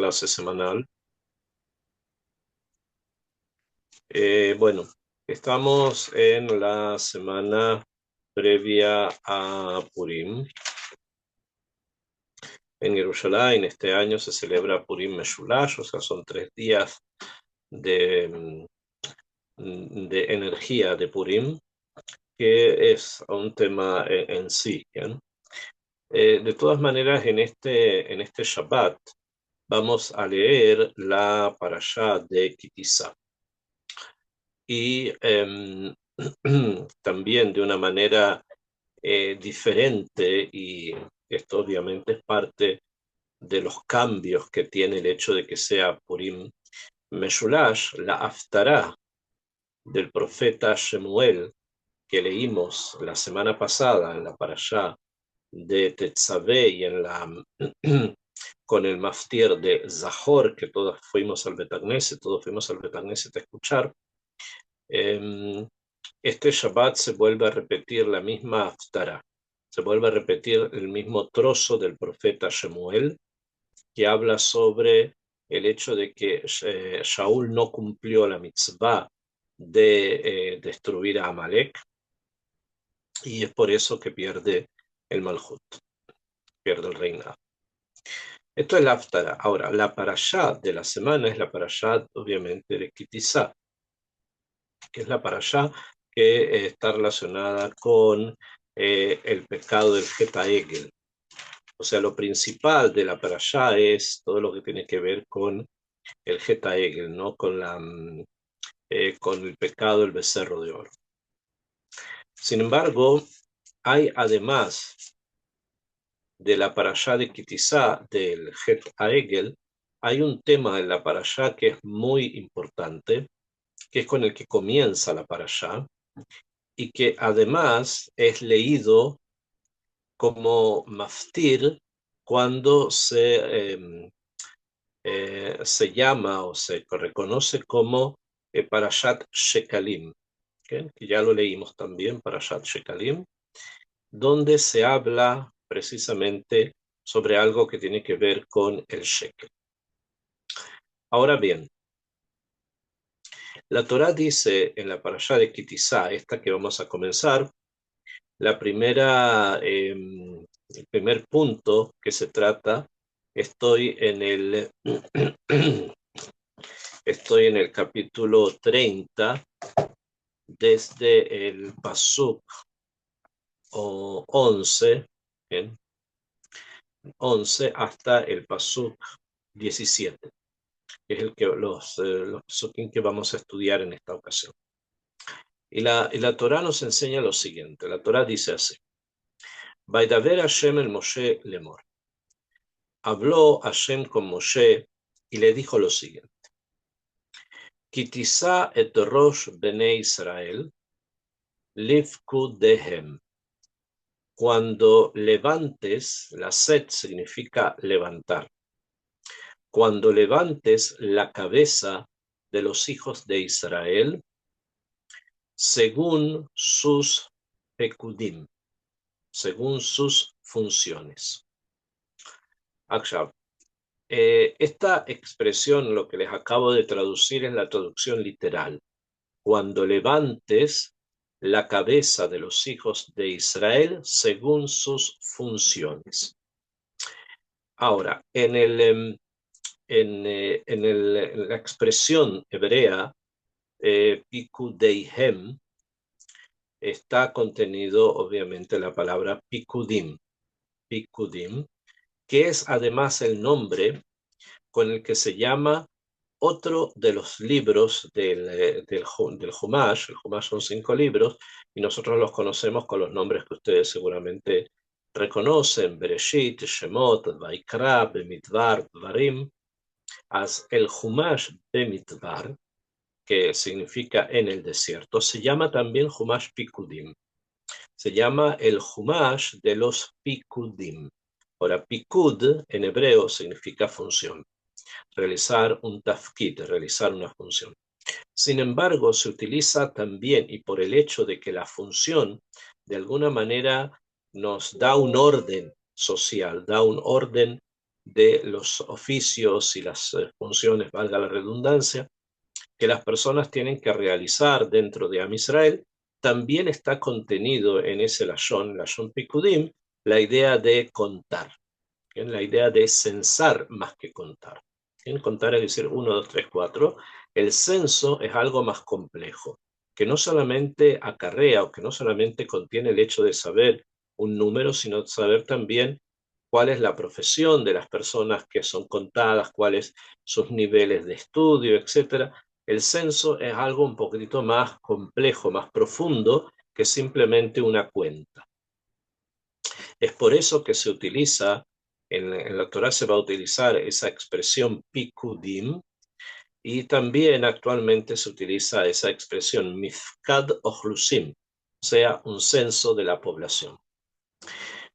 clase semanal. Bueno, estamos en la semana previa a Purim. En Jerusalén este año se celebra Purim Meshulash, o sea, son 3 días de, de energía de Purim, que es un tema en sí, ¿bien? De todas maneras, en este Shabbat vamos a leer la parashá de Kitizá. Y también de una manera diferente, y esto obviamente es parte de los cambios que tiene el hecho de que sea Purim Meshulash, la Haftará del profeta Shemuel, que leímos la semana pasada en la parashá de Tetzaveh y en la con el maftir de Zahor, que todos fuimos al Bet Knesset, a escuchar. Este Shabbat se vuelve a repetir la misma Haftará, se vuelve a repetir el mismo trozo del profeta Shemuel, que habla sobre el hecho de que Shaul no cumplió la mitzvah de destruir a Amalek, y es por eso que pierde el Malhut, pierde el reinado. Esto es la Haftará. Ahora, la parashá de la semana es la parashá, obviamente, de Kitizá, que es la parashá que está relacionada con el pecado del Geta Egel. O sea, lo principal de la parashá es todo lo que tiene que ver con el Geta Egel, ¿no? Con el pecado del becerro de oro. Sin embargo, hay además de la parashá de Kitizá, del Geta Egel, hay un tema en la parashá que es muy importante, que es con el que comienza la parashá, y que además es leído como maftir cuando se llama o se reconoce como Parashat Shekalim, ¿okay? Que ya lo leímos también, Parashat Shekalim, donde se habla precisamente sobre algo que tiene que ver con el shekel. Ahora bien, la Torá dice en la parashá de Kitizá, esta que vamos a comenzar, el primer punto que se trata, estoy en el capítulo 30, desde el pasuk 11, ¿bien? 11 hasta el pasuk 17, que es los pasukim que vamos a estudiar en esta ocasión. Y la Torá nos enseña lo siguiente. La Torá dice así: Vaidaber Hashem el Moshe lemor. Habló Hashem con Moshe y le dijo lo siguiente: Kitizá et rosh bnei Israel livkudehem. Cuando levantes, la set significa levantar. Cuando levantes la cabeza de los hijos de Israel, según sus pekudim, según sus funciones. Akshav. Esta expresión, lo que les acabo de traducir, es la traducción literal. Cuando levantes la cabeza de los hijos de Israel según sus funciones. Ahora, en la expresión hebrea, pikudeihem, está contenido obviamente la palabra pikudim, que es además el nombre con el que se llama otro de los libros del Humash. El Humash son 5 libros y nosotros los conocemos con los nombres que ustedes seguramente reconocen: Bereshit, Shemot, Vaikra, Bemidbar, Dvarim. El Humash Bemidbar, que significa en el desierto, se llama también Humash Pikudim. Se llama el Humash de los Pikudim. Ahora, Pikud en hebreo significa función, realizar un tafkid, realizar una función. Sin embargo, se utiliza también, y por el hecho de que la función de alguna manera nos da un orden social, da un orden de los oficios y las funciones, valga la redundancia, que las personas tienen que realizar dentro de Am Israel, también está contenido en ese Lashon Pikudim, la idea de contar, ¿bien? La idea de censar más que contar. ¿Bien? Contar es decir 1, 2, 3, 4. El censo es algo más complejo, que no solamente acarrea o que no solamente contiene el hecho de saber un número, sino saber también cuál es la profesión de las personas que son contadas, cuáles sus niveles de estudio, etcétera. El censo es algo un poquitito más complejo, más profundo que simplemente una cuenta. Es por eso que se utiliza, en la Torá se va a utilizar esa expresión pikudim, y también actualmente se utiliza esa expresión mifkad ochlusim, o sea, un censo de la población.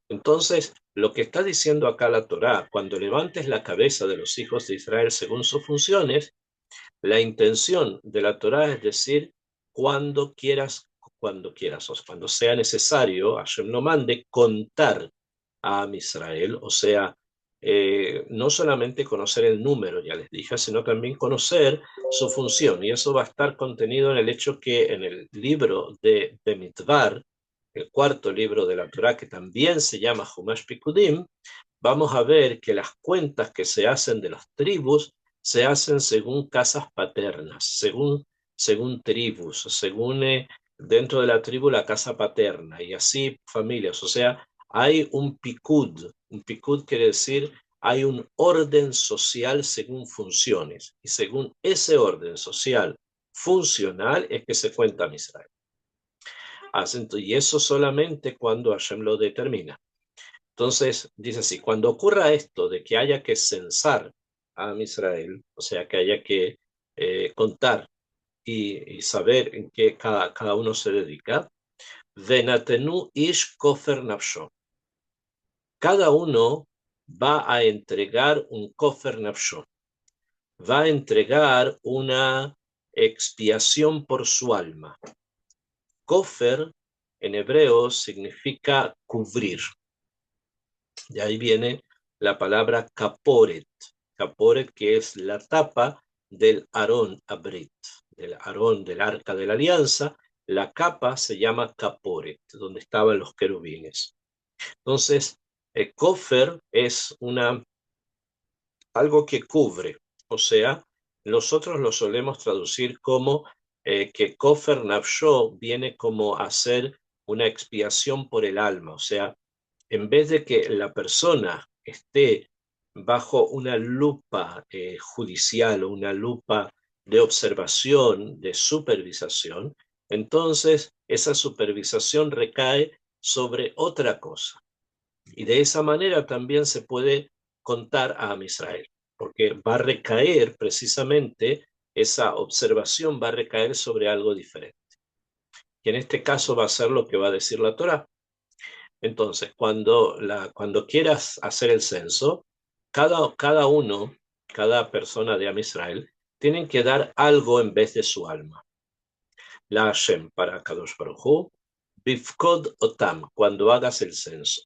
Entonces, lo que está diciendo acá la Torá, cuando levantes la cabeza de los hijos de Israel según sus funciones, la intención de la Torá es decir, cuando quieras, o sea, cuando sea necesario, Hashem lo mande, contar a Israel, o sea, no solamente conocer el número, ya les dije, sino también conocer su función. Y eso va a estar contenido en el hecho que en el libro de Bemidbar, el cuarto libro de la Torá, que también se llama Humash Pikudim, vamos a ver que las cuentas que se hacen de las tribus se hacen según casas paternas, según tribus, según dentro de la tribu la casa paterna y así familias. O sea, hay un pikud quiere decir hay un orden social según funciones y según ese orden social funcional es que se cuenta Israel. Y eso solamente cuando Hashem lo determina. Entonces, dice así, cuando ocurra esto de que haya que censar a Israel, o sea, que haya que contar y saber en qué cada uno se dedica, Venatenu ish kofer nafsho. Cada uno va a entregar un kofer nafsho, va a entregar una expiación por su alma. Kofer en hebreo significa cubrir. De ahí viene la palabra kaporet. Kaporet que es la tapa del Arón Abrit, del Arón del Arca de la Alianza. La capa se llama kaporet, donde estaban los querubines. Entonces, el kofer es algo que cubre, o sea, nosotros lo solemos traducir como que kofer nafsho viene como a ser una expiación por el alma, o sea, en vez de que la persona esté bajo una lupa judicial o una lupa de observación, de supervisación, entonces esa supervisación recae sobre otra cosa. Y de esa manera también se puede contar a Israel, porque va a recaer precisamente, esa observación va a recaer sobre algo diferente. Y en este caso va a ser lo que va a decir la Torá. Entonces, cuando quieras hacer el censo, cada persona de Am Israel, tienen que dar algo en vez de su alma. La Hashem para Kadosh Baruj Hu, Bifkod Otam, cuando hagas el censo.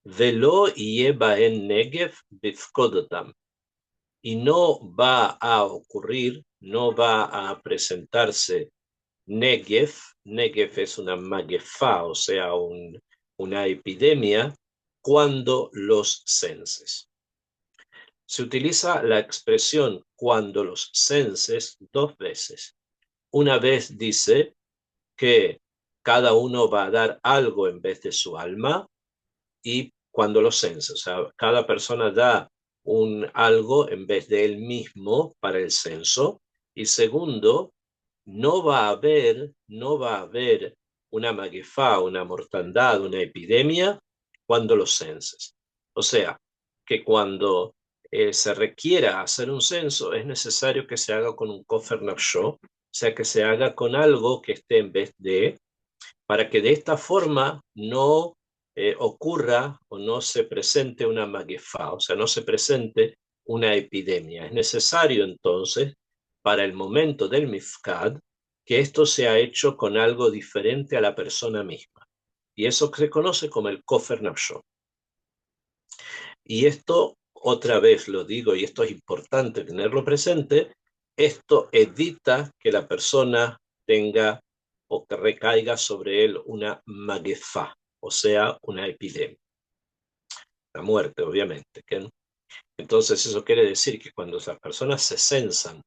Velo en Negev Bifkod Otam. Y no va a ocurrir, no va a presentarse Negev. Negev es una magefa, o sea, una epidemia, cuando los censes. Se utiliza la expresión cuando los censes dos veces. Una vez dice que cada uno va a dar algo en vez de su alma, y cuando los censes, o sea, cada persona da algo en vez de él mismo para el censo. Y segundo, no va a haber una maguefá, una mortandad, una epidemia cuando los censes. O sea, que cuando se requiera hacer un censo, es necesario que se haga con un kofer nafsho, o sea, que se haga con algo que esté en vez de, para que de esta forma no ocurra o no se presente una maguefá, o sea, no se presente una epidemia. Es necesario entonces, para el momento del mifkad, que esto sea hecho con algo diferente a la persona misma. Y eso se conoce como el kofer nafsho. Y esto otra vez lo digo, y esto es importante tenerlo presente, esto evita que la persona tenga o que recaiga sobre él una maguefá, o sea, una epidemia, la muerte, obviamente. ¿Que? Entonces, eso quiere decir que cuando las personas se censan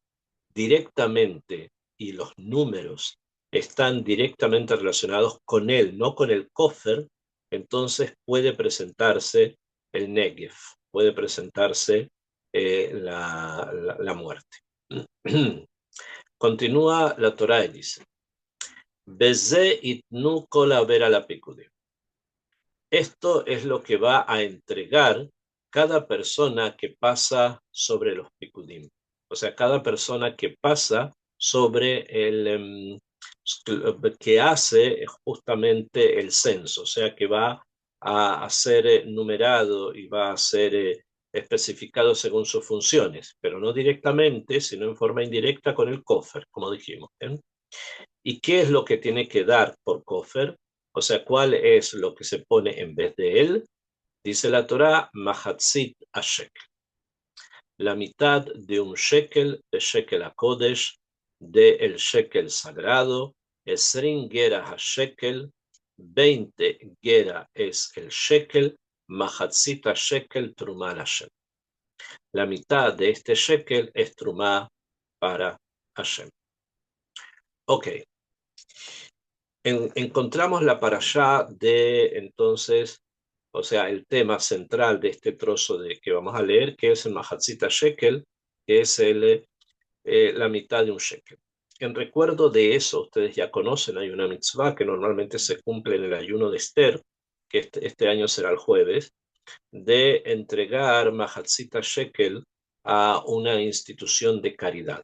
directamente y los números están directamente relacionados con él, no con el Kofer, entonces puede presentarse el Negev, puede presentarse la muerte. Continúa la Torá y dice, Beze itnu kol haber al apikudim. Esto es lo que va a entregar cada persona que pasa sobre los pikudim. O sea, cada persona que pasa sobre que hace justamente el censo, o sea, que va a ser numerado y va a ser especificado según sus funciones, pero no directamente, sino en forma indirecta con el cofer, como dijimos. ¿Eh? ¿Y qué es lo que tiene que dar por cofer? O sea, ¿cuál es lo que se pone en vez de él? Dice la Torá, Mahatzit a shekel. La mitad de un shekel, de shekel a kodesh, de el shekel sagrado, esrin gera a shekel, 20 gera es el shekel, Mahatzit a shekel trumá Hashem. La mitad de este shekel es trumá para Hashem. Ok. Encontramos la parashá de entonces, o sea, el tema central de este trozo de que vamos a leer, que es el Mahatzita Shekel, que es la mitad de un shekel. En recuerdo de eso, ustedes ya conocen, hay una mitzvah que normalmente se cumple en el ayuno de Esther, que este año será el jueves, de entregar Mahatzita Shekel a una institución de caridad.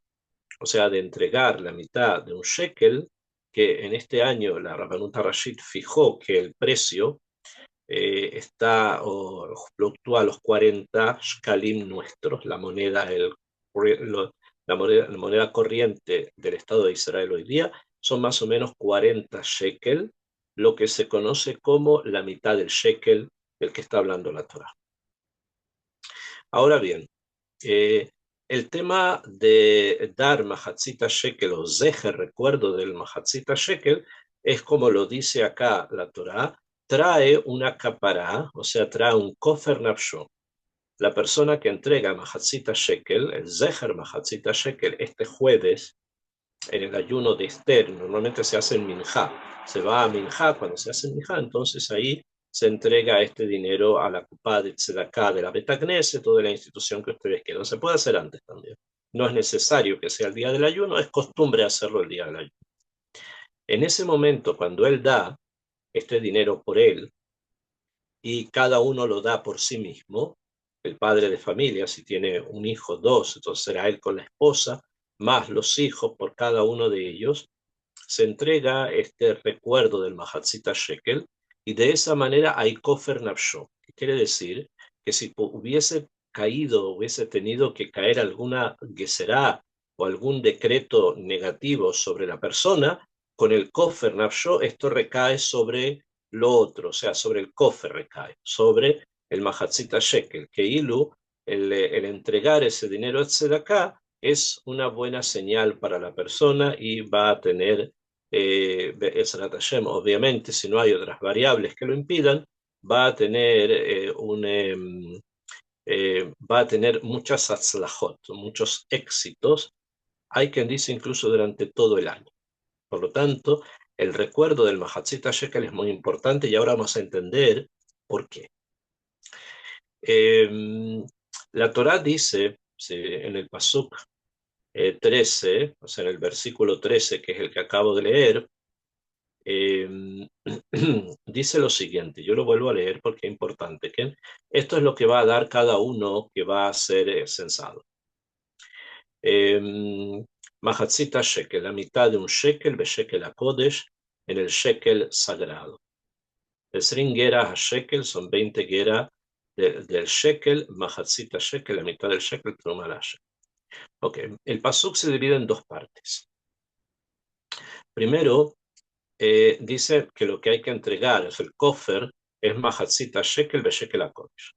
O sea, de entregar la mitad de un shekel, que en este año la Rabbanut Rashid fijó que el precio está o fluctúa a los 40 shkalim nuestros, la moneda, la moneda corriente del Estado de Israel hoy día, son más o menos 40 shekel, lo que se conoce como la mitad del shekel del que está hablando la Torah. Ahora bien, eh, el tema de dar Mahatzita Shekel o Zeher, recuerdo del Mahatzita Shekel, es como lo dice acá la Torá, trae una capará, o sea, trae un kofer nafsho. La persona que entrega Mahatzita Shekel, el Zeher Mahatzita Shekel, este jueves, en el ayuno de Esther, normalmente se hace en Minjá. Se va a Minjá, cuando se hace en Minjá, entonces ahí se entrega este dinero a la Kupá de Tzedaká de la Betagneset, toda la institución que ustedes quieran. Se puede hacer antes también. No es necesario que sea el día del ayuno, es costumbre hacerlo el día del ayuno. En ese momento, cuando él da este dinero por él, y cada uno lo da por sí mismo, el padre de familia, si tiene un hijo, dos, entonces será él con la esposa, más los hijos por cada uno de ellos, se entrega este recuerdo del Mahatzita Shekel y de esa manera hay Kofer Nafsho, que quiere decir que si hubiese caído, hubiese tenido que caer alguna Geserá o algún decreto negativo sobre la persona, con el Kofer Nafsho esto recae sobre lo otro, o sea, sobre el Kofer recae, sobre el Mahatzita Shekel, que Ilu, el entregar ese dinero a Tzedakah, es una buena señal para la persona y va a tener, obviamente, si no hay otras variables que lo impidan, va a tener va a tener muchas atzlajot, muchos éxitos. Hay quien dice incluso durante todo el año. Por lo tanto, el recuerdo del Mahatzita Shekel es muy importante y ahora vamos a entender por qué. La Torá dice en el Pasuk 13, o sea, en el versículo 13, que es el que acabo de leer, dice lo siguiente, yo lo vuelvo a leer porque es importante, que esto es lo que va a dar cada uno que va a ser censado. Mahatzita shekel, la mitad de un shekel, beshekel a kodesh, en el shekel sagrado. El gera a shekel son 20 gera del shekel, mahatzita shekel, la mitad del shekel, truma la shekel. Ok, el pasuk se divide en dos partes. Primero, dice que lo que hay que entregar, es el kofer, es mahatzita shekel beshekel a kodesh.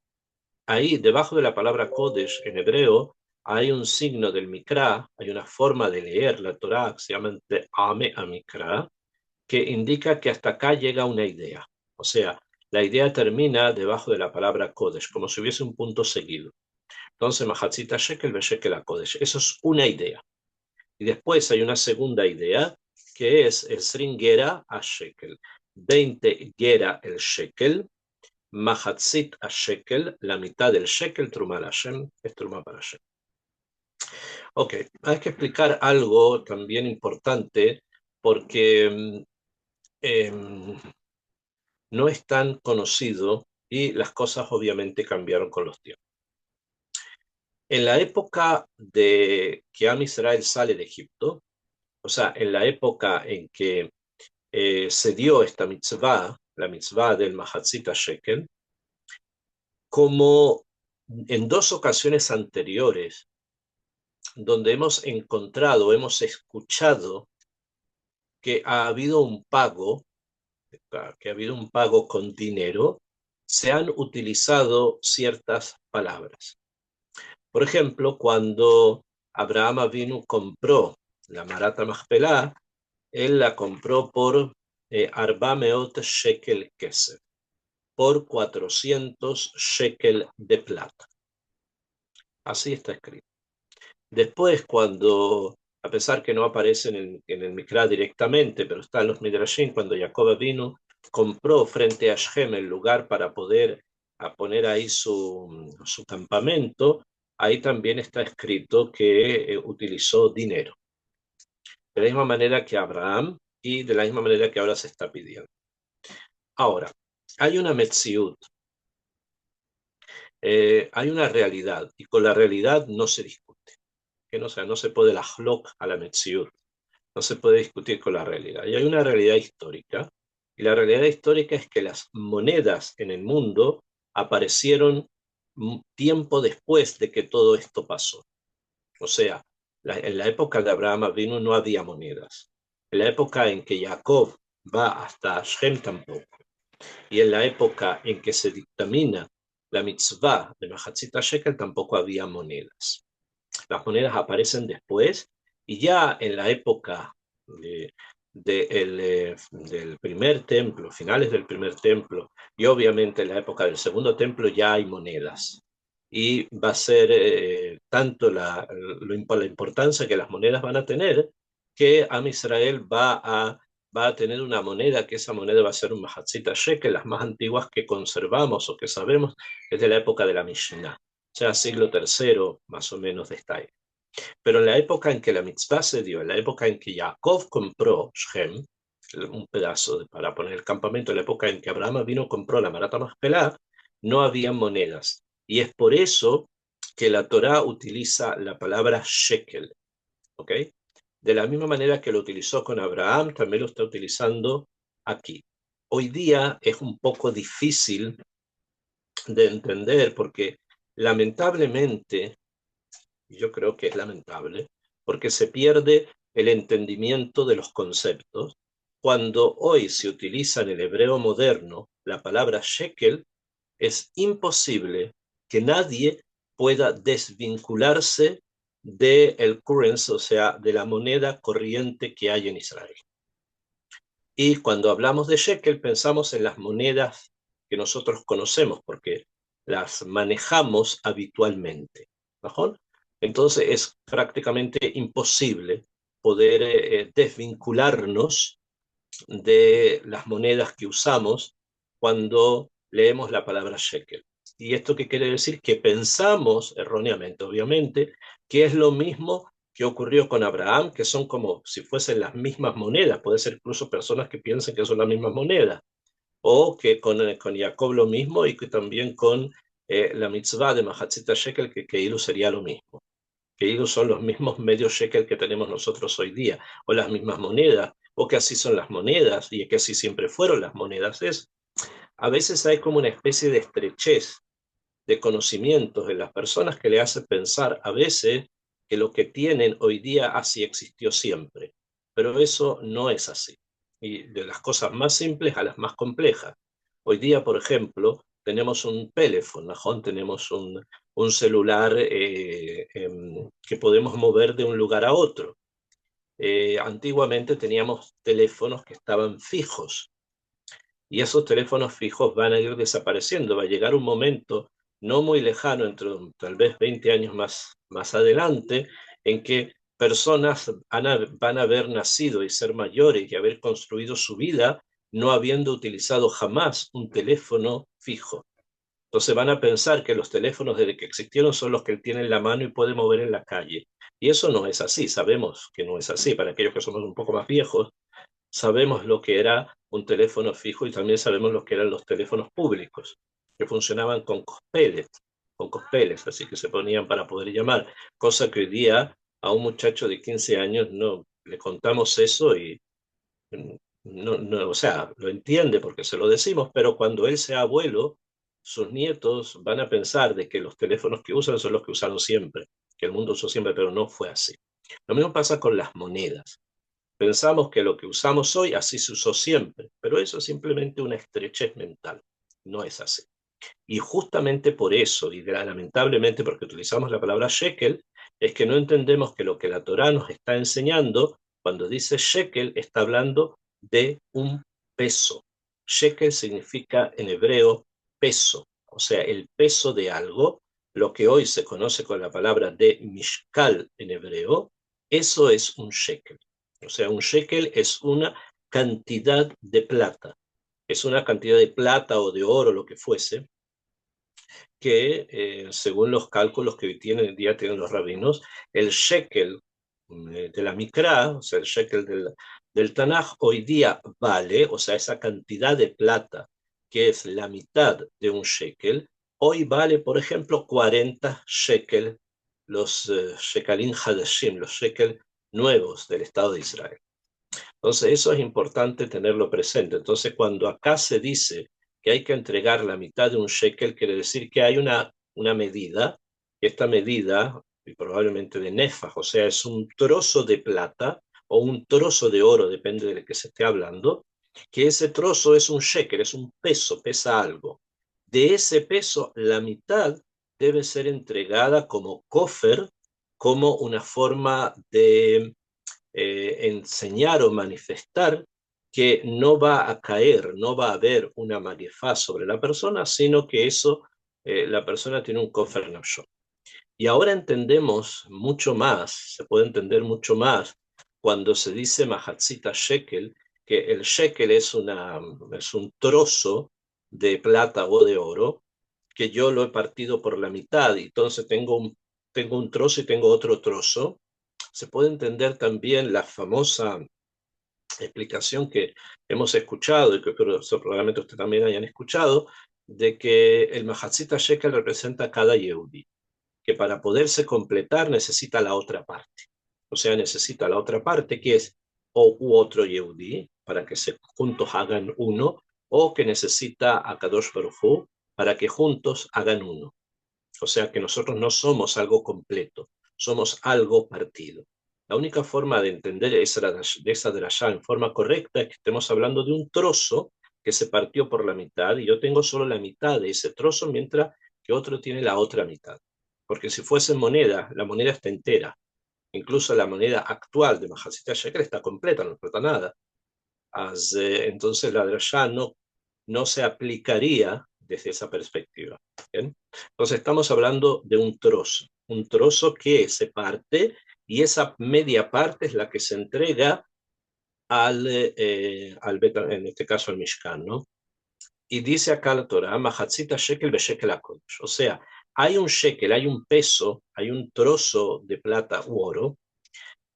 ahí debajo de la palabra Kodesh en hebreo hay un signo del Mikra, hay una forma de leer la Torá que se llama Ame a Mikra, que indica que hasta acá llega una idea. O sea, la idea termina debajo de la palabra Kodesh, como si hubiese un punto seguido. Entonces, Mahatzita Shekel ve Shekel a Kodesh. Eso es una idea. Y después hay una segunda idea, que es el Srin Gera a Shekel. 20 Gera el Shekel, Mahatzit a Shekel, la mitad del Shekel, Truma a Hashem, es Truma para Hashem. Ok, hay que explicar algo también importante, porque no es tan conocido y las cosas obviamente cambiaron con los tiempos. En la época de que Am Israel sale de Egipto, o sea, en la época en que se dio esta mitzvah, la mitzvah del Mahatzit Shekel, como en dos ocasiones anteriores, donde hemos encontrado, hemos escuchado que ha habido un pago, que ha habido un pago con dinero, se han utilizado ciertas palabras. Por ejemplo, cuando Abraham Avinu compró la Marat Machpelah, él la compró por Arba Meot Shekel Kesef, por 400 shekel de plata. Así está escrito. Después, cuando, a pesar que no aparece en el Mikra directamente, pero está en los Midrashim, cuando Jacob vino, compró frente a Shem el lugar para poder poner ahí su campamento, ahí también está escrito que utilizó dinero. De la misma manera que Abraham y de la misma manera que ahora se está pidiendo. Ahora, hay una metziut, hay una realidad, y con la realidad no se discute. Que no, o sea, no se puede la hlok a la metziut, no se puede discutir con la realidad. Y hay una realidad histórica, y la realidad histórica es que las monedas en el mundo aparecieron tiempo después de que todo esto pasó. O sea, en la época de Abraham vino no había monedas. En la época en que Jacob va hasta Shem tampoco. Y en la época en que se dictamina la mitzvah de Mahatzit Shekel tampoco había monedas. Las monedas aparecen después y ya en la época del primer templo, finales del primer templo y obviamente en la época del segundo templo ya hay monedas. Y va a ser tanto la importancia que las monedas van a tener que Am Israel va a tener una moneda, que esa moneda va a ser un Mahatzit Shekel, las más antiguas que conservamos o que sabemos es de la época de la Mishnah, o sea, siglo tercero más o menos de esta época. Pero en la época en que la mitzvah se dio, en la época en que Jacob compró Shem, un pedazo para poner el campamento, en la época en que Abraham vino compró la Marat Machpelah, no había monedas. Y es por eso que la Torá utiliza la palabra shekel, ¿ok? De la misma manera que lo utilizó con Abraham, también lo está utilizando aquí. Hoy día es un poco difícil de entender porque lamentablemente, yo creo que es lamentable, porque se pierde el entendimiento de los conceptos. Cuando hoy se utiliza en el hebreo moderno la palabra shekel, es imposible que nadie pueda desvincularse del currency, o sea, de la moneda corriente que hay en Israel. Y cuando hablamos de shekel, pensamos en las monedas que nosotros conocemos, porque las manejamos habitualmente. ¿No? Entonces es prácticamente imposible poder desvincularnos de las monedas que usamos cuando leemos la palabra shekel. ¿Y esto qué quiere decir? Que pensamos erróneamente, obviamente, que es lo mismo que ocurrió con Abraham, que son como si fuesen las mismas monedas. Puede ser incluso personas que piensen que son las mismas monedas. O que con Jacob lo mismo y que también con la mitzvah de Mahatzit Shekel, que Ilu sería lo mismo. Que ellos son los mismos medios shekel que tenemos nosotros hoy día, o las mismas monedas, o que así son las monedas, y que así siempre fueron las monedas. A veces hay como una especie de estrechez de conocimientos en las personas que le hace pensar a veces que lo que tienen hoy día así existió siempre, pero eso no es así. Y de las cosas más simples a las más complejas. Hoy día, por ejemplo, tenemos un teléfono, ¿no? Tenemos un celular que podemos mover de un lugar a otro. Antiguamente teníamos teléfonos que estaban fijos y esos teléfonos fijos van a ir desapareciendo. Va a llegar un momento no muy lejano, tal vez 20 años más adelante, en que personas van a haber nacido y ser mayores y haber construido su vida no habiendo utilizado jamás un teléfono fijo. Entonces van a pensar que los teléfonos desde que existieron son los que él tiene en la mano y puede mover en la calle. Y eso no es así, sabemos que no es así. Para aquellos que somos un poco más viejos, sabemos lo que era un teléfono fijo y también sabemos lo que eran los teléfonos públicos, que funcionaban con cospeles, así que se ponían para poder llamar, cosa que hoy día a un muchacho de 15 años no le contamos eso y no, o sea, lo entiende porque se lo decimos, pero cuando él sea abuelo, sus nietos van a pensar de que los teléfonos que usan son los que usaron siempre, que el mundo usó siempre, pero no fue así. Lo mismo pasa con las monedas. Pensamos que lo que usamos hoy así se usó siempre, pero eso es simplemente una estrechez mental. No es así. Y justamente por eso, y lamentablemente porque utilizamos la palabra shekel, es que no entendemos que lo que la Torá nos está enseñando, cuando dice shekel, está hablando de un peso. Shekel significa en hebreo peso, o sea, el peso de algo, lo que hoy se conoce con la palabra de mishkal en hebreo, eso es un shekel. O sea, un shekel es una cantidad de plata, es una cantidad de plata o de oro, lo que fuese, que según los cálculos que hoy día tienen los rabinos, el shekel de la Mikra, o sea, el shekel del Tanaj, hoy día vale, o sea, esa cantidad de plata que es la mitad de un shekel, hoy vale, por ejemplo, 40 shekel, los shekalim hadashim, los shekel nuevos del Estado de Israel. Entonces, eso es importante tenerlo presente. Entonces, cuando acá se dice que hay que entregar la mitad de un shekel, quiere decir que hay una medida, y esta medida, y probablemente de nefaj, o sea, es un trozo de plata o un trozo de oro, depende de lo que se esté hablando, que ese trozo es un shekel, es un peso, pesa algo. De ese peso, la mitad debe ser entregada como kofer, como una forma de enseñar o manifestar que no va a caer, no va a haber una malefaz sobre la persona, sino que eso, la persona tiene un kofer nafsho. Y ahora entendemos mucho más, se puede entender mucho más cuando se dice mahatzita shekel, que el shekel es un trozo de plata o de oro, que yo lo he partido por la mitad, y entonces tengo un trozo y tengo otro trozo. Se puede entender también la famosa explicación que hemos escuchado y que probablemente ustedes también hayan escuchado, de que el Mahatzita Shekel representa a cada Yehudi, que para poderse completar necesita la otra parte. O sea, necesita la otra parte que es u otro Yehudi para que juntos hagan uno, o que necesita a Kadosh Baruj Hu para que juntos hagan uno. O sea que nosotros no somos algo completo, somos algo partido. La única forma de entender esa drashá en forma correcta es que estemos hablando de un trozo que se partió por la mitad y yo tengo solo la mitad de ese trozo mientras que otro tiene la otra mitad. Porque si fuese moneda, la moneda está entera. Incluso la moneda actual de Mahasita Shekel está completa, no falta nada. Entonces la drashá no se aplicaría desde esa perspectiva. ¿Bien? Entonces estamos hablando de un trozo que se parte y esa media parte es la que se entrega en este caso al Mishkan, ¿no? Y dice acá la Torah, Mahatzita shekel be shekel HaKodesh. O sea, hay un shekel, hay un peso, hay un trozo de plata u oro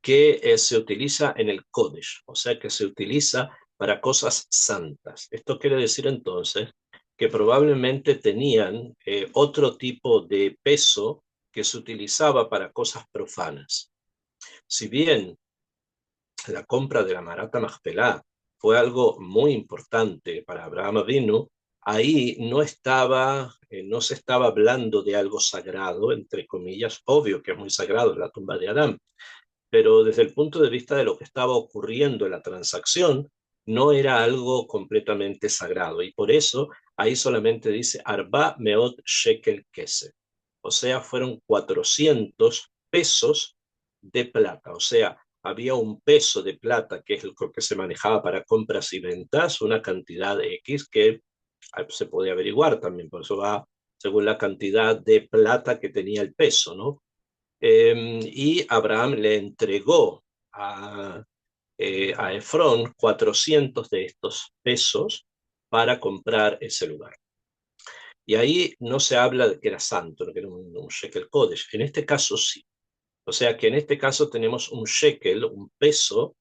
que se utiliza en el Kodesh, o sea, que se utiliza para cosas santas. Esto quiere decir entonces que probablemente tenían otro tipo de peso que se utilizaba para cosas profanas. Si bien la compra de la Marata Majpelá fue algo muy importante para Abraham Avinu, ahí no se estaba hablando de algo sagrado, entre comillas, obvio que es muy sagrado la tumba de Adán, pero desde el punto de vista de lo que estaba ocurriendo en la transacción, no era algo completamente sagrado. Y por eso ahí solamente dice Arba Meot Shekel Kesef. O sea, fueron 400 pesos de plata. O sea, había un peso de plata, que es lo que se manejaba para compras y ventas, una cantidad X que se puede averiguar también, por eso va según la cantidad de plata que tenía el peso, ¿no? Y Abraham le entregó a Efrón 400 de estos pesos para comprar ese lugar. Y ahí no se habla de que era santo, que era un shekel kodesh. En este caso sí. O sea que en este caso tenemos un shekel, un peso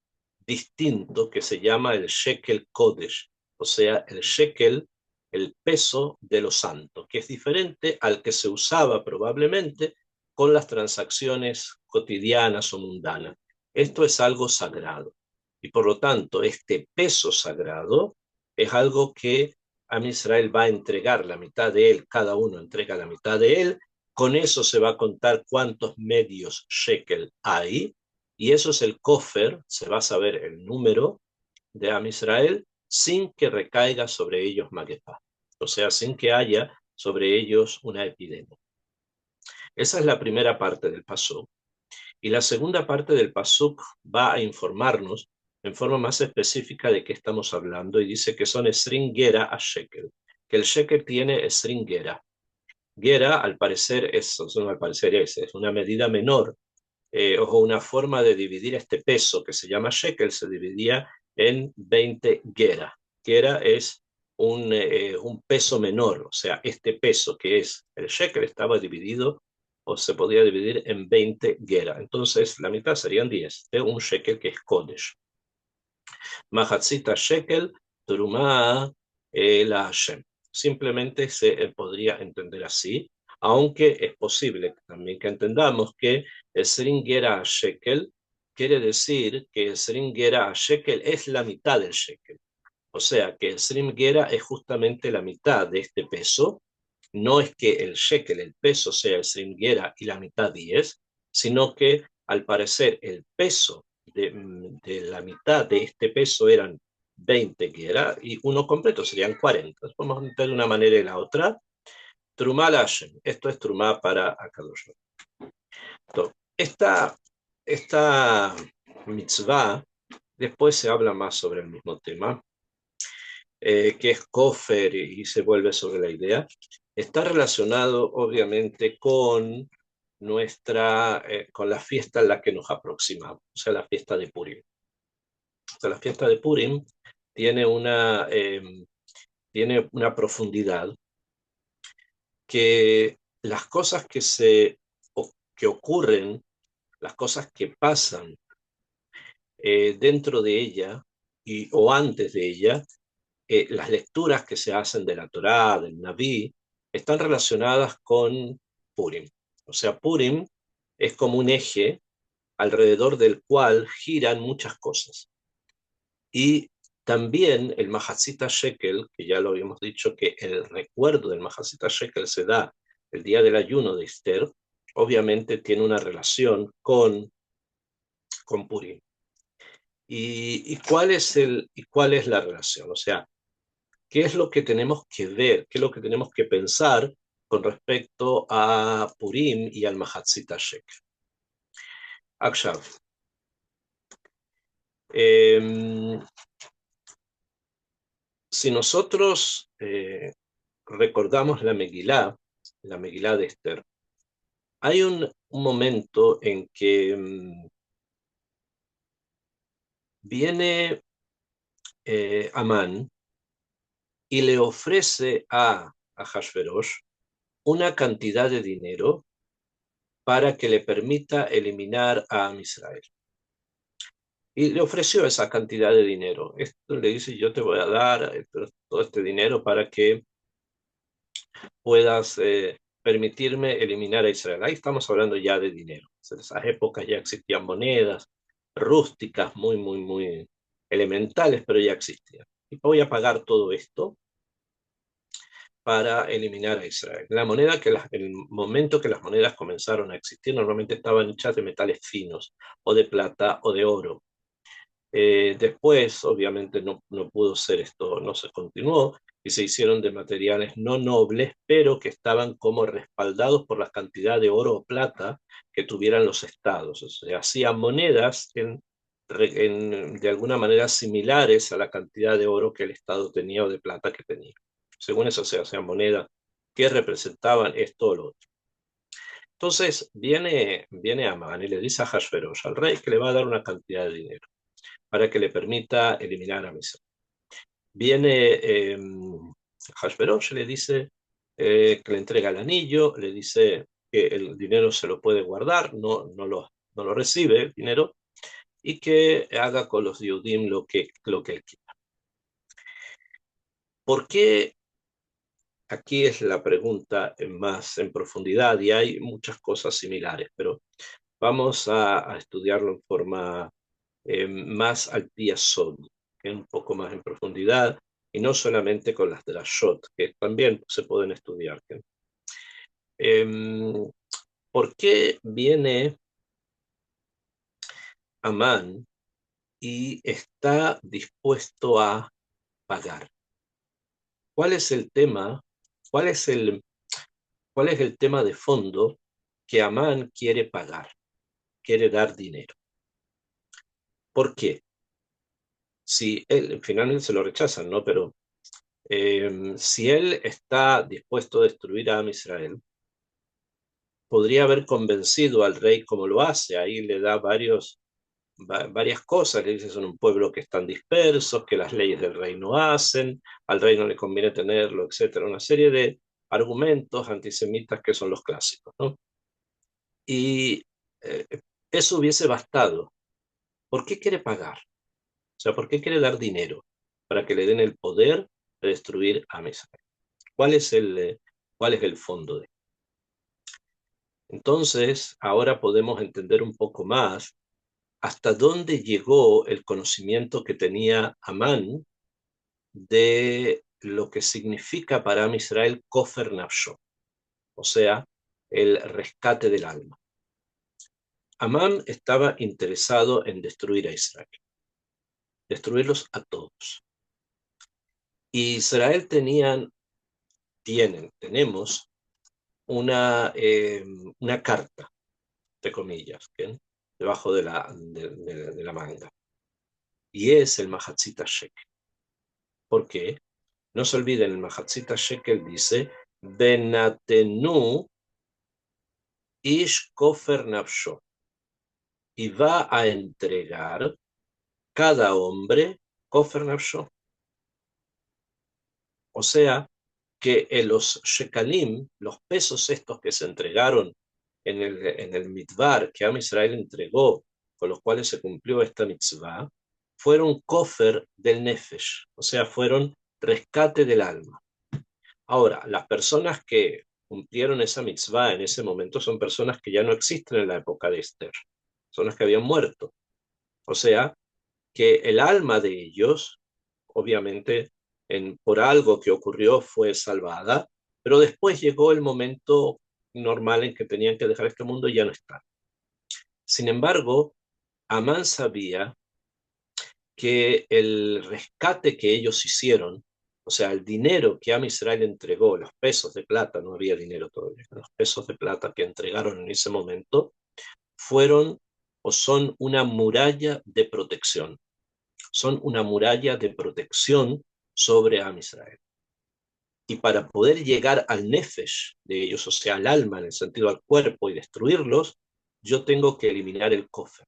distinto que se llama el shekel kodesh. O sea, el shekel, el peso de los santos, que es diferente al que se usaba probablemente con las transacciones cotidianas o mundanas. Esto es algo sagrado. Y por lo tanto, este peso sagrado es algo que a Israel va a entregar la mitad de él, cada uno entrega la mitad de él, con eso se va a contar cuántos medios shekel hay, y eso es el kofer, se va a saber el número de Am Israel sin que recaiga sobre ellos Magepá, o sea, sin que haya sobre ellos una epidemia. Esa es la primera parte del pasuk. Y la segunda parte del pasuk va a informarnos en forma más específica de qué estamos hablando, y dice que son esrim gera a shekel, que el shekel tiene esrim gera. Gera, al parecer, no, al parecer es una medida menor, o una forma de dividir este peso que se llama shekel, se dividía en 20 gera. Gera es un peso menor, o sea, este peso que es el shekel estaba dividido o se podía dividir en 20 gera. Entonces, la mitad serían 10 de un shekel que es kodesh. Mahatzita shekel, trumá la Hashem. Simplemente se podría entender así, aunque es posible también que entendamos que el Sringera shekel quiere decir que el Sringera shekel es la mitad del shekel. O sea que el Sringera es justamente la mitad de este peso. No es que el shekel, el peso, sea el Sringera y la mitad 10, sino que al parecer el peso de la mitad de este peso eran 20 que era, y uno completo serían 40. Podemos meter de una manera y la otra. Trumá Hashem, esto es Trumá para Akadosh. Esta mitzvah, después se habla más sobre el mismo tema, que es Kofer, y se vuelve sobre la idea, está relacionado obviamente con con la fiesta en la que nos aproximamos, o sea, la fiesta de Purim. O sea, la fiesta de Purim tiene tiene una profundidad que las cosas que ocurren, las cosas que pasan dentro de ella o antes de ella, las lecturas que se hacen de la Torá, del Naví, están relacionadas con Purim. O sea, Purim es como un eje alrededor del cual giran muchas cosas. Y también el Mahatzita Shekel, que ya lo habíamos dicho, que el recuerdo del Mahatzita Shekel se da el día del ayuno de Esther, obviamente tiene una relación con Purim. ¿Y cuál es la relación? O sea, ¿qué es lo que tenemos que ver? ¿Qué es lo que tenemos que pensar con respecto a Purim y al Mahatzita Shekel? Akshav. Si nosotros recordamos la Megilá de Esther, hay un momento en que viene Amán y le ofrece a Ahasverosh una cantidad de dinero para que le permita eliminar a Israel. Y le ofreció esa cantidad de dinero. Esto le dice, yo te voy a dar todo este dinero para que puedas permitirme eliminar a Israel. Ahí estamos hablando ya de dinero. En esas épocas ya existían monedas rústicas, muy elementales, pero ya existían. Y voy a pagar todo esto para eliminar a Israel. El momento que las monedas comenzaron a existir, normalmente estaban hechas de metales finos, o de plata, o de oro. Después, obviamente, no pudo ser esto, no se continuó y se hicieron de materiales no nobles, pero que estaban como respaldados por la cantidad de oro o plata que tuvieran los estados. O sea, hacían monedas de alguna manera similares a la cantidad de oro que el estado tenía o de plata que tenía. Según eso, se hacían monedas que representaban esto o lo otro. Entonces viene Amán y le dice a Hashverosh, al rey, que le va a dar una cantidad de dinero para que le permita eliminar a Misra. Viene Hashverosh, le dice que le entrega el anillo, le dice que el dinero se lo puede guardar, no lo recibe el dinero, y que haga con los Yehudim lo que él quiera. ¿Por qué? Aquí es la pregunta más en profundidad y hay muchas cosas similares, pero vamos a estudiarlo en forma más al pie sol, un poco más en profundidad, y no solamente con las drashot, que también se pueden estudiar. Eh, ¿Por qué viene Amán y está dispuesto a pagar? ¿Cuál es el tema? ¿Cuál es cuál es el tema de fondo que Amán quiere pagar, quiere dar dinero? ¿Por qué? Si él finalmente se lo rechazan, ¿no? Pero si él está dispuesto a destruir a Israel, podría haber convencido al rey como lo hace. Ahí le da varias cosas. Le dice, son un pueblo que están dispersos, que las leyes del rey no hacen, al rey no le conviene tenerlo, etcétera. Una serie de argumentos antisemitas que son los clásicos, ¿no? Y eh, eso hubiese bastado. ¿Por qué quiere pagar? O sea, ¿por qué quiere dar dinero? Para que le den el poder de destruir a Israel. ¿Cuál es cuál es el fondo de esto? Entonces, ahora podemos entender un poco más hasta dónde llegó el conocimiento que tenía Amán de lo que significa para Am Israel Kofer Nafsho, o sea, el rescate del alma. Amán estaba interesado en destruir a Israel, destruirlos a todos. Y Israel tenemos una carta, entre comillas, ¿bien? Debajo de la manga. Y es el Mahatzita Shekel. ¿Por qué? No se olviden, el Mahatzita Shekel dice, Benatenu ish kofer nafsho. Y va a entregar cada hombre kofer nafsho. O sea, que en los shekalim, los pesos estos que se entregaron en el mitvar que Am Israel entregó, con los cuales se cumplió esta mitzvah, fueron kofer del nefesh, o sea, fueron rescate del alma. Ahora, las personas que cumplieron esa mitzvah en ese momento son personas que ya no existen en la época de Esther, son las que habían muerto. O sea, que el alma de ellos, obviamente, por algo que ocurrió, fue salvada, pero después llegó el momento normal en que tenían que dejar este mundo y ya no están. Sin embargo, Amán sabía que el rescate que ellos hicieron, o sea, el dinero que Am Israel entregó, los pesos de plata, no había dinero todavía, los pesos de plata que entregaron en ese momento, fueron o son una muralla de protección. Son una muralla de protección sobre Am Israel. Y para poder llegar al nefesh de ellos, o sea, al alma, en el sentido al cuerpo, y destruirlos, yo tengo que eliminar el cofre,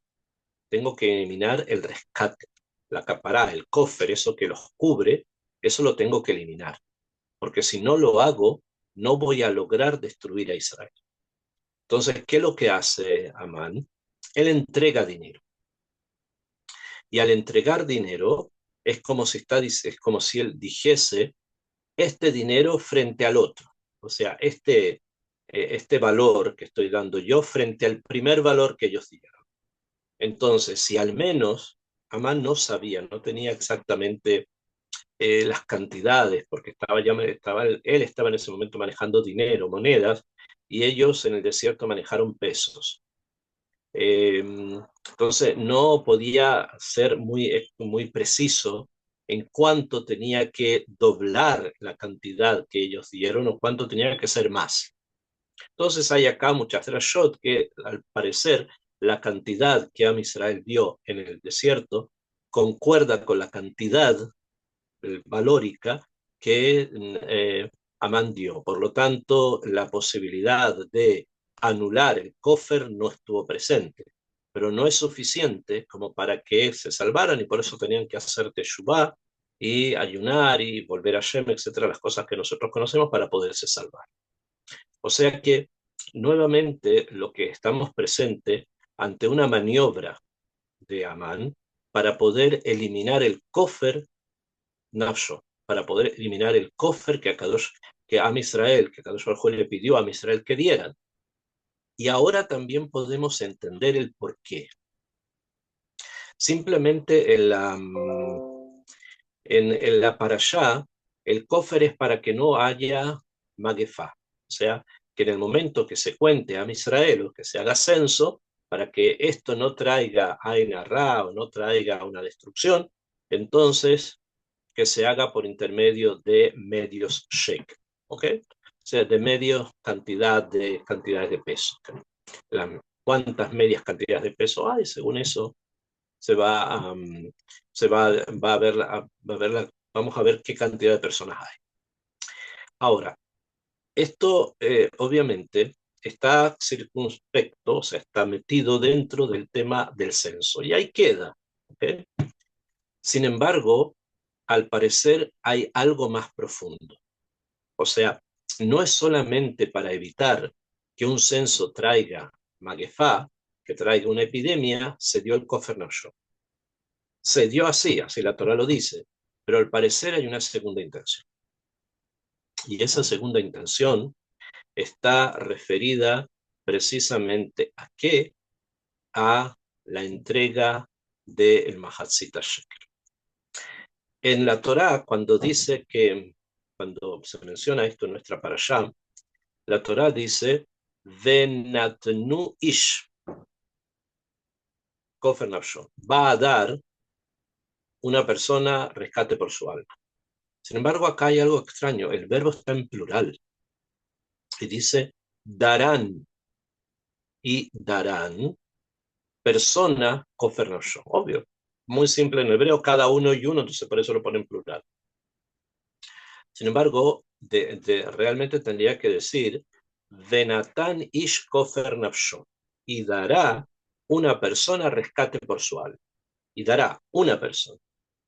tengo que eliminar el rescate, la capará, el cofre, eso que los cubre, eso lo tengo que eliminar. Porque si no lo hago, no voy a lograr destruir a Israel. Entonces, ¿qué es lo que hace Amán? Él entrega dinero. Y al entregar dinero, es como si él dijese este dinero frente al otro. O sea, este valor que estoy dando yo frente al primer valor que ellos dieron. Entonces, si al menos Amán no sabía, no tenía exactamente las cantidades, porque él estaba en ese momento manejando dinero, monedas, y ellos en el desierto manejaron pesos. Eh, Entonces no podía ser muy preciso en cuánto tenía que doblar la cantidad que ellos dieron o cuánto tenía que ser más. Entonces hay acá muchas drashot que al parecer la cantidad que Am Israel dio en el desierto concuerda con la cantidad valórica que Amán dio. Por lo tanto, la posibilidad de anular el cofer no estuvo presente, pero no es suficiente como para que se salvaran y por eso tenían que hacer teshuvá y ayunar y volver a Shem, etcétera, las cosas que nosotros conocemos para poderse salvar. O sea que nuevamente lo que estamos presente ante una maniobra de Amán para poder eliminar el cofer nafsho, para poder eliminar el cofer que Am Israel, que Kadosh Baruj Hu le pidió a Am Israel que dieran. Y ahora también podemos entender el por qué. Simplemente en la parashá, el cofer es para que no haya magefá. O sea, que en el momento que se cuente a Israel o que se haga censo, para que esto no traiga Ain Ra o no traiga una destrucción, entonces que se haga por intermedio de medios shekel, ¿ok? O sea, de medios cantidades de peso. ¿Cuántas medias cantidades de peso hay? Según eso se va a, va a ver, vamos a ver qué cantidad de personas hay. Ahora, esto obviamente está circunspecto, o sea, está metido dentro del tema del censo y ahí queda. ¿Okay? Sin embargo, al parecer hay algo más profundo. O sea, no es solamente para evitar que un censo traiga maguefá, que traiga una epidemia, se dio el Kofer Noshon. Se dio así la Torah lo dice, pero al parecer hay una segunda intención. Y esa segunda intención está referida precisamente a qué, a la entrega del Mahatzit Shekel. En la Torá, cuando se menciona esto en nuestra parashá, la Torá dice, Venatnu ish, Kofer Nafsho, va a dar una persona rescate por su alma. Sin embargo, acá hay algo extraño, el verbo está en plural y dice, darán y darán persona Kofer Nafsho, obvio. Muy simple en hebreo, cada uno y uno, entonces por eso lo pone en plural. Sin embargo, realmente tendría que decir, Venatan ish kofer nafsho, y dará una persona rescate por su alma. Y dará una persona.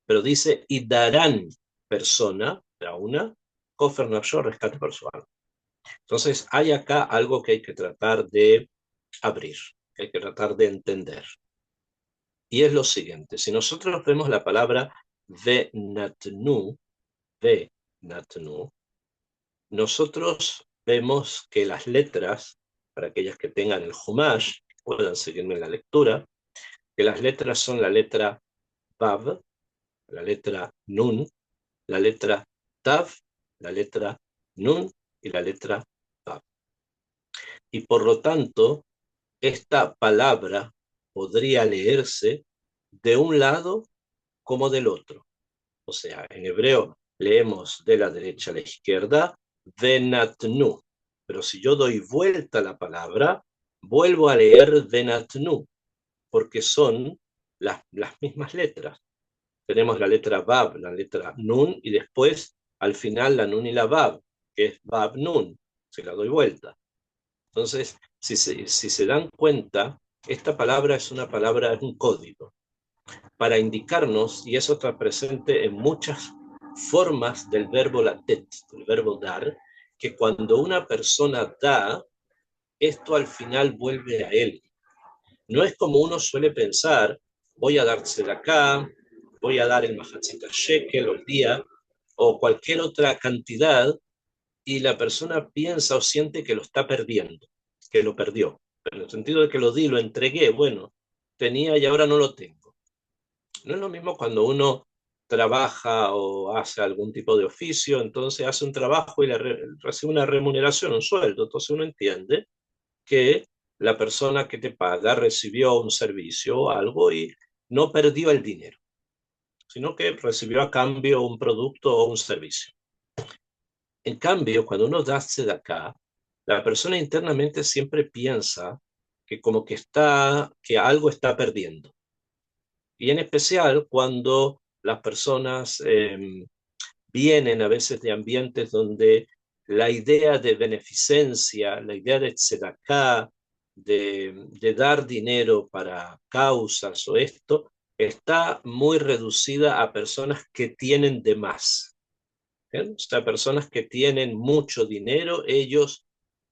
Pero dice, y darán persona, la una, kofer nafsho, rescate por su alma. Entonces, hay acá algo que hay que tratar de abrir, que hay que tratar de entender. Y es lo siguiente, si nosotros vemos la palabra venatnu, nosotros vemos que las letras, para aquellas que tengan el Humash, puedan seguirme en la lectura, que las letras son la letra Vav, la letra Nun, la letra Tav, la letra Nun y la letra Vav. Y por lo tanto, esta palabra podría leerse de un lado como del otro. O sea, en hebreo leemos de la derecha a la izquierda, venatnu. Pero si yo doy vuelta a la palabra, vuelvo a leer venatnu, porque son las mismas letras. Tenemos la letra Vav, la letra Nun, y después, al final, la Nun y la Vav, que es Vav Nun, si la doy vuelta. Entonces, si se dan cuenta, esta palabra es una palabra, es un código para indicarnos, y eso está presente en muchas formas del verbo latet, del verbo dar, que cuando una persona da, esto al final vuelve a él. No es como uno suele pensar, voy a darse de acá, voy a dar el mahatzit shekel o el día, o cualquier otra cantidad, y la persona piensa o siente que lo está perdiendo, que lo perdió. Pero en el sentido de que lo di, lo entregué, bueno, tenía y ahora no lo tengo. No es lo mismo cuando uno trabaja o hace algún tipo de oficio, entonces hace un trabajo y recibe una remuneración, un sueldo. Entonces uno entiende que la persona que te paga recibió un servicio o algo y no perdió el dinero, sino que recibió a cambio un producto o un servicio. En cambio, cuando uno da acá, la persona internamente siempre piensa que como que algo está perdiendo. Y en especial cuando las personas vienen a veces de ambientes donde la idea de beneficencia, la idea de tzedakah, de dar dinero para causas o esto, está muy reducida a personas que tienen de más. ¿Bien? O sea, personas que tienen mucho dinero, ellos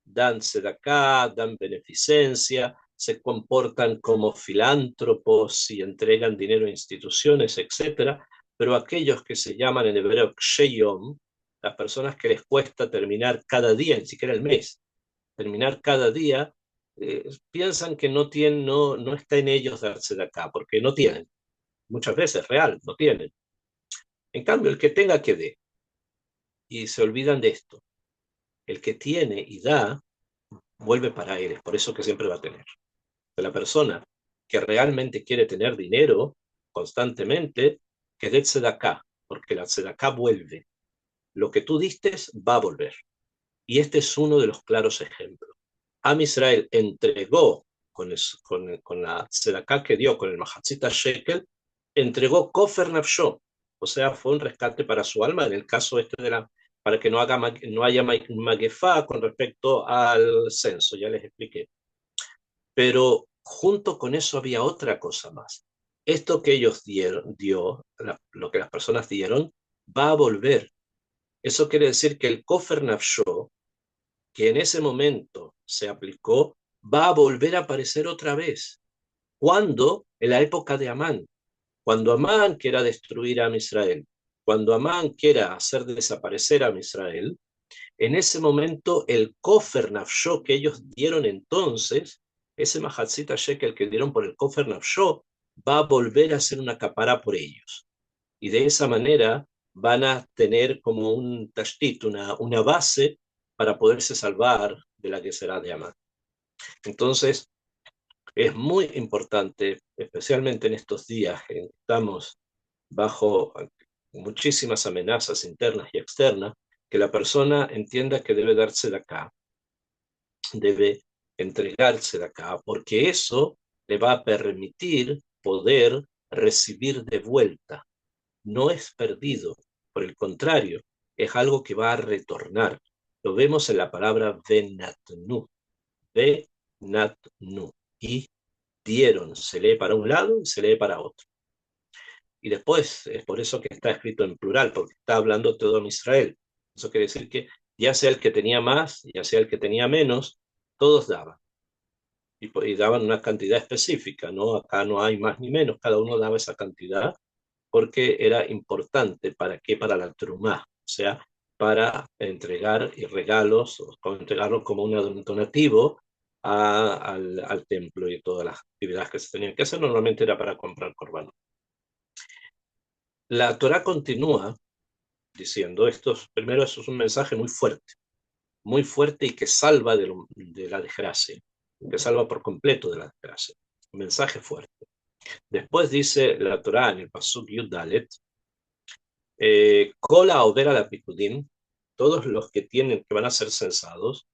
dan tzedakah, dan beneficencia, se comportan como filántropos y entregan dinero a instituciones, etcétera. Pero aquellos que se llaman en hebreo ksheyom, las personas que les cuesta terminar cada día, ni siquiera el mes, terminar cada día, piensan que no está en ellos darse de acá, porque no tienen. Muchas veces, real, no tienen. En cambio, el que tenga que dé, y se olvidan de esto, el que tiene y da, vuelve para él, es por eso que siempre va a tener. De la persona que realmente quiere tener dinero constantemente, que dé tzedakah, porque la tzedakah vuelve. Lo que tú diste va a volver. Y este es uno de los claros ejemplos. Am Israel entregó con la tzedakah que dio, con el mahatzita shekel, entregó kofer nafsho, o sea, fue un rescate para su alma, en el caso este para que no haya maguefá con respecto al censo, ya les expliqué. Pero junto con eso había otra cosa más. Esto que ellos lo que las personas dieron, va a volver. Eso quiere decir que el kofer nafsho, que en ese momento se aplicó, va a volver a aparecer otra vez. ¿Cuándo? En la época de Amán. Cuando Amán quiera destruir a Israel, cuando Amán quiera hacer desaparecer a Israel, en ese momento el Kofer Nafsho que ellos dieron entonces, ese Mahatzita Shekel que dieron por el Kofer Nafsho, va a volver a ser una capara por ellos. Y de esa manera van a tener como un tashtit, una base para poderse salvar de la que será de Amán. Entonces, es muy importante, especialmente en estos días en que estamos bajo muchísimas amenazas internas y externas, que la persona entienda que debe darse de acá, debe entregarse de acá, porque eso le va a permitir poder recibir de vuelta. No es perdido, por el contrario, es algo que va a retornar. Lo vemos en la palabra venatnu, venatnu, y dieron, se lee para un lado y se lee para otro. Y después, es por eso que está escrito en plural, porque está hablando todo Israel. Eso quiere decir que ya sea el que tenía más, ya sea el que tenía menos, todos daban. Y daban una cantidad específica, ¿no? Acá no hay más ni menos, cada uno daba esa cantidad porque era importante. ¿Para qué? Para la trumá, o sea, para entregar y regalos, o entregarlo como un donativo al templo y todas las actividades que se tenían que hacer. Normalmente era para comprar corbanos. La Torá continúa diciendo esto. Primero, eso es un mensaje muy fuerte y que salva de la desgracia, que salva por completo de la desgracia. Un mensaje fuerte. Después dice la Torá en el Pasuk Yud Dalet, Kola Overa la Pikudim, todos los que van a ser censados,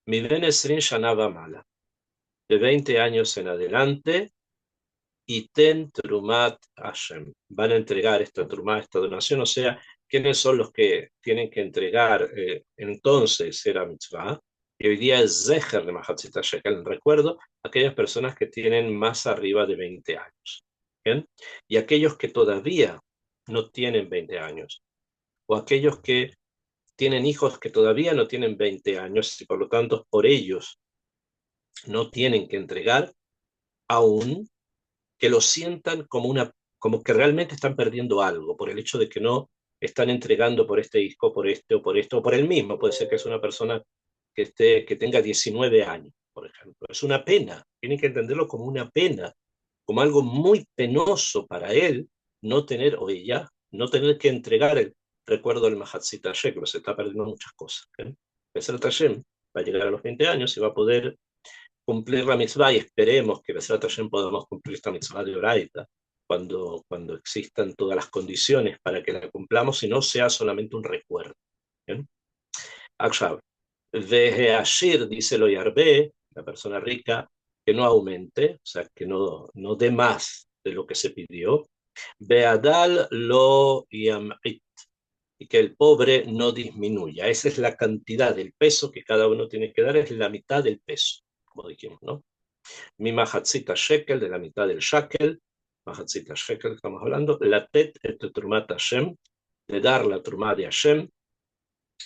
mi Esrin Shanaba Mala, de 20 años en adelante, y ten Trumat Hashem. Van a entregar esta Trumá, esta donación, o sea, ¿quiénes son los que tienen que entregar? Entonces era mitzvah, y hoy día es Zeher de Mahatzita Shekel, recuerdo, aquellas personas que tienen más arriba de 20 años. ¿Bien? Y aquellos que todavía no tienen 20 años, o aquellos que tienen hijos que todavía no tienen 20 años, y por lo tanto por ellos no tienen que entregar aún, que lo sientan como que realmente están perdiendo algo por el hecho de que no están entregando por este disco, por este o por esto, o por el mismo. Puede ser que es una persona que tenga 19 años, por ejemplo. Es una pena, tienen que entenderlo como una pena, como algo muy penoso para él no tener, o ella, no tener que entregar el recuerdo del Mahatzita Shekel, se está perdiendo muchas cosas. ¿Eh? Besar Tashem va a llegar a los 20 años y va a poder cumplir la mitzvah, y esperemos que Besrat Hashem podamos cumplir esta mitzvah de Oraita cuando existan todas las condiciones para que la cumplamos y no sea solamente un recuerdo. ¿Bien? עכשיו, והעשיר, dice lo yarbe, la persona rica, que no aumente, o sea, que no dé más de lo que se pidió, Beadal lo yam'it, y que el pobre no disminuya. Esa es la cantidad del peso que cada uno tiene que dar, es la mitad del peso, como dijimos, ¿no? Mi mahatzita shekel, de la mitad del shekel, mahatzita shekel, estamos hablando, la tet et trumat Hashem, de dar la trumá de Hashem,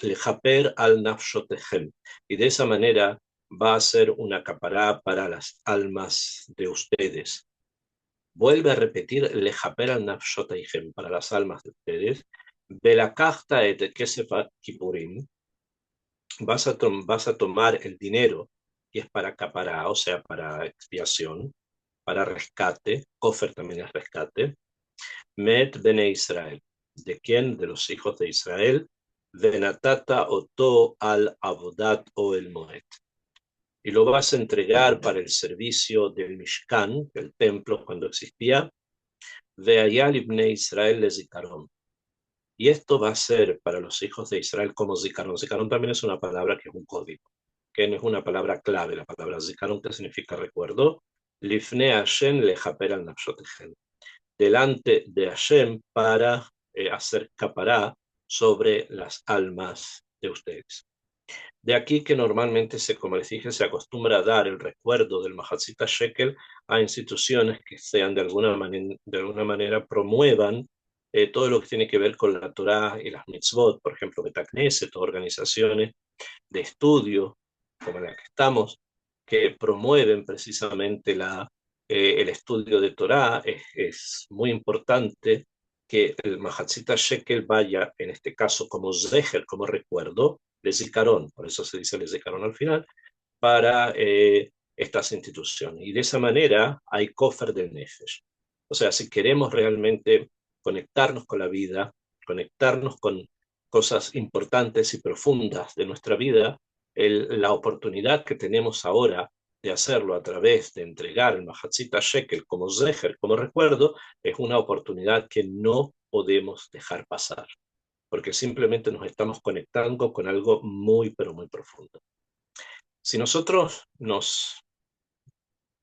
lejaper al nafshotehem, y de esa manera va a ser una capará para las almas de ustedes. Vuelve a repetir lejaper al nafshotehem, para las almas de ustedes. Belakachta et kesef kipurim, vas a tomar el dinero que es para capará, o sea, para expiación, para rescate, kofer también es rescate, met bene Israel. ¿De quién? De los hijos de Israel. Venatata oto al avodat o el moed. Y lo vas a entregar para el servicio del Mishkan, del templo cuando existía. Veayal ibne Israel le zikaron. Y esto va a ser para los hijos de Israel como zikaron. Zikaron también es una palabra que es un código, que no es una palabra clave. La palabra zikaron, que significa recuerdo. Lifne Hashem lejaper al nafshotehem, delante de Hashem para hacer capará sobre las almas de ustedes. De aquí que normalmente, como les dije, se acostumbra a dar el recuerdo del Mahatzita Shekel a instituciones que sean de alguna manera promuevan todo lo que tiene que ver con la Torá y las mitzvot, por ejemplo, Beit Knesset, organizaciones de estudio como la que estamos, que promueven precisamente el estudio de Torá. Es muy importante que el Mahatzita Shekel vaya, en este caso, como zeher, como recuerdo, de Zikaron, por eso se dice Zikaron al final, para estas instituciones. Y de esa manera hay kofer del nefesh. O sea, si queremos realmente conectarnos con la vida, conectarnos con cosas importantes y profundas de nuestra vida, la oportunidad que tenemos ahora de hacerlo a través de entregar el Mahatzita Shekel como zeher, como recuerdo, es una oportunidad que no podemos dejar pasar, porque simplemente nos estamos conectando con algo muy, pero muy profundo. Si nosotros nos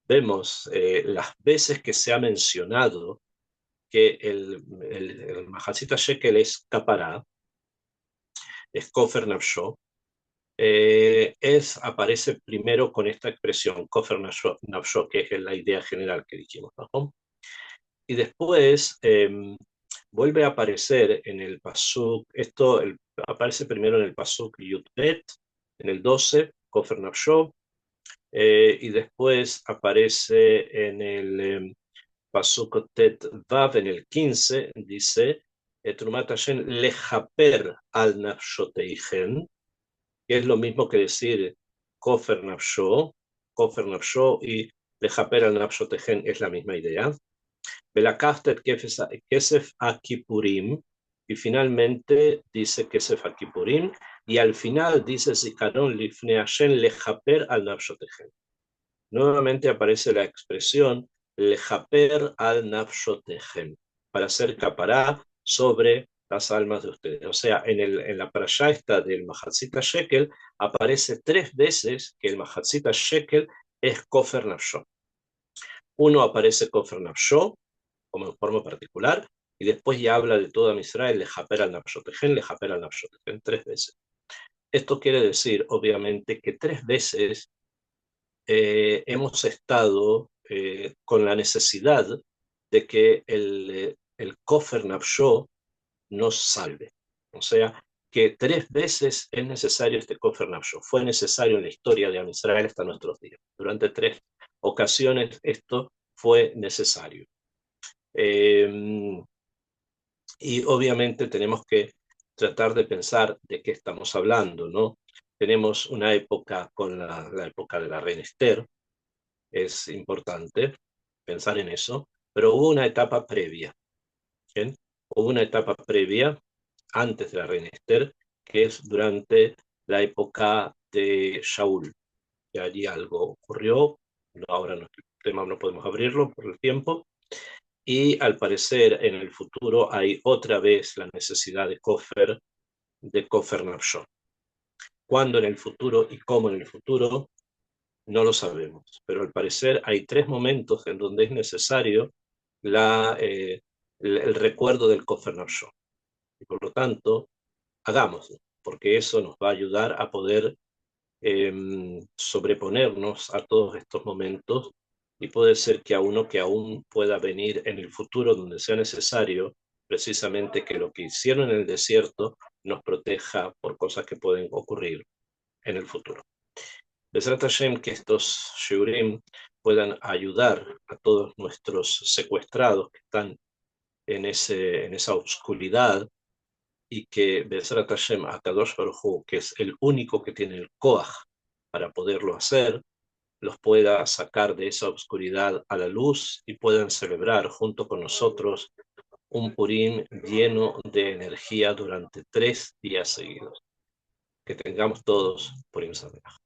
vemos las veces que se ha mencionado que el Mahatzita Shekel es capará, es kofer nafsho, aparece primero con esta expresión, kofer nafsho, que es la idea general que dijimos, ¿no? Y después vuelve a aparecer en el pasuk, aparece primero en el pasuk Yudbet, en el 12, kofer nafsho, y después aparece en el pasuk Tet Vav, en el 15, dice, Trumat Hashem lejaper al nafshoteichen, que es lo mismo que decir kofer nafsho, y lejaper al nafshoteichen es la misma idea. Belakachtet kesef akipurim, y finalmente dice kesef akipurim, y al final dice zikaron lifne Hashem lejaper al nafshoteichen. Nuevamente aparece la expresión lejaper al nafshotechem, para hacer capará sobre las almas de ustedes. O sea, en la parashá esta del Mahatzita Shekel aparece 3 veces que el Mahatzita Shekel es kofer nafsho. Uno aparece kofer nafsho como en forma particular, y después ya habla de toda Israel, lejaper al nafshotechem, lejaper al nafshotechem, 3 veces. Esto quiere decir, obviamente, que 3 veces hemos estado con la necesidad de que el Kofer Nafsho nos salve. O sea, que 3 veces es necesario este Kofer Nafsho. Fue necesario en la historia de Am Israel hasta nuestros días. Durante 3 ocasiones esto fue necesario. Y obviamente tenemos que tratar de pensar de qué estamos hablando, ¿no? Tenemos una época con la época de la reina Esther. Es importante pensar en eso, pero hubo una etapa previa, ¿bien? Hubo una etapa previa antes de la reina Esther, que es durante la época de Shaul. que allí algo ocurrió. No, ahora no, el tema no podemos abrirlo por el tiempo. Y al parecer en el futuro hay otra vez la necesidad de Kofer Nafshon. ¿Cuándo en el futuro y cómo en el futuro? No lo sabemos, pero al parecer hay tres momentos en donde es necesario el recuerdo del Kofer Nafshon. Y por lo tanto, hagámoslo, porque eso nos va a ayudar a poder sobreponernos a todos estos momentos, y puede ser que a uno que aún pueda venir en el futuro donde sea necesario, precisamente que lo que hicieron en el desierto nos proteja por cosas que pueden ocurrir en el futuro. Besrat Hashem, que estos shiurim puedan ayudar a todos nuestros secuestrados que están en esa oscuridad, y que Besrat Hashem, Akadosh Baruj Hu, que es el único que tiene el koach para poderlo hacer, los pueda sacar de esa oscuridad a la luz y puedan celebrar junto con nosotros un Purim lleno de energía durante 3 días seguidos. Que tengamos todos Purim Sameach.